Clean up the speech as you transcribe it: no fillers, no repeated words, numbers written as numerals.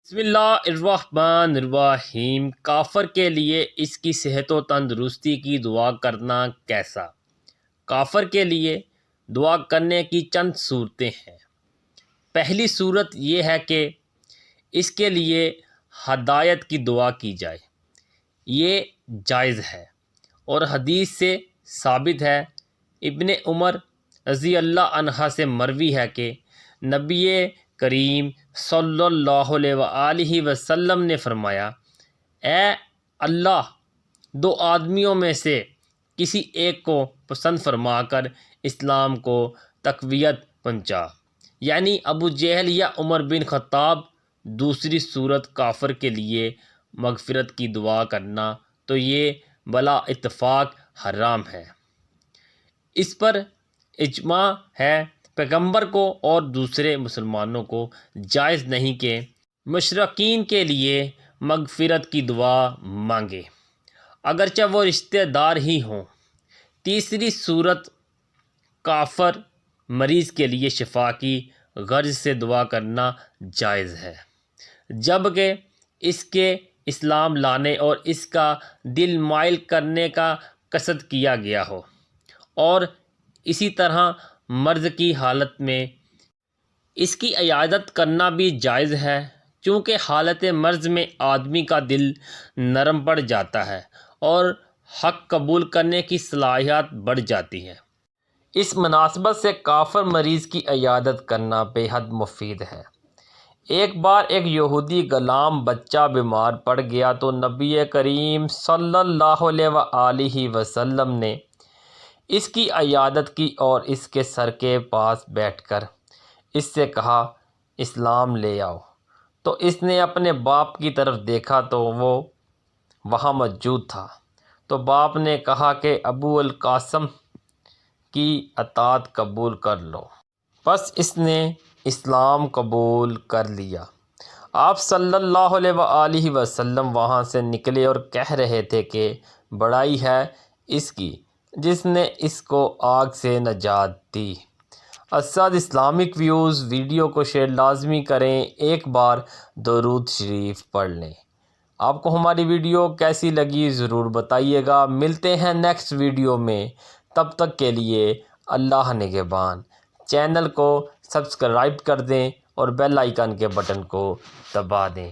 بسم اللہ الرحمن الرحیم۔ کافر کے لیے اس کی صحت و تندرستی کی دعا کرنا کیسا؟ کافر کے لیے دعا کرنے کی چند صورتیں ہیں۔ پہلی صورت یہ ہے کہ اس کے لیے ہدایت کی دعا کی جائے، یہ جائز ہے اور حدیث سے ثابت ہے۔ ابن عمر رضی اللہ عنہ سے مروی ہے کہ نبی کریم صلی اللہ علیہ وآلہ وسلم نے فرمایا، اے اللہ، دو آدمیوں میں سے کسی ایک کو پسند فرما کر اسلام کو تقویت پہنچا، یعنی ابو جہل یا عمر بن خطاب۔ دوسری صورت کافر کے لیے مغفرت کی دعا کرنا تو یہ بلا اتفاق حرام ہے۔ اس پر اجماع ہے۔ پیغمبر کو اور دوسرے مسلمانوں کو جائز نہیں کہ مشرکین کے لیے مغفرت کی دعا مانگے، اگرچہ وہ رشتہ دار ہی ہوں۔ تیسری صورت کافر مریض کے لیے شفا کی غرض سے دعا کرنا جائز ہے، جبکہ اس کے اسلام لانے اور اس کا دل مائل کرنے کا قصد کیا گیا ہو، اور اسی طرح مرض کی حالت میں اس کی عیادت کرنا بھی جائز ہے، چونکہ حالت مرض میں آدمی کا دل نرم پڑ جاتا ہے اور حق قبول کرنے کی صلاحیت بڑھ جاتی ہے۔ اس مناسبت سے کافر مریض کی عیادت کرنا بے حد مفید ہے۔ ایک بار ایک یہودی غلام بچہ بیمار پڑ گیا تو نبی کریم صلی اللہ علیہ وآلہ وسلم نے اس کی عیادت کی اور اس کے سر کے پاس بیٹھ کر اس سے کہا، اسلام لے آؤ۔ تو اس نے اپنے باپ کی طرف دیکھا تو وہ وہاں موجود تھا، تو باپ نے کہا کہ ابو القاسم کی اطاعت قبول کر لو۔ بس اس نے اسلام قبول کر لیا۔ آپ صلی اللہ علیہ وآلہ وسلم وہاں سے نکلے اور کہہ رہے تھے کہ بڑائی ہے اس کی جس نے اس کو آگ سے نجات دی۔ اسد اسلامک ویوز ویڈیو کو شیئر لازمی کریں، ایک بار درود شریف پڑھ لیں۔ آپ کو ہماری ویڈیو کیسی لگی ضرور بتائیے گا۔ ملتے ہیں نیکسٹ ویڈیو میں، تب تک کے لیے اللہ نگہبان۔ چینل کو سبسکرائب کر دیں اور بیل آئیکن کے بٹن کو دبا دیں۔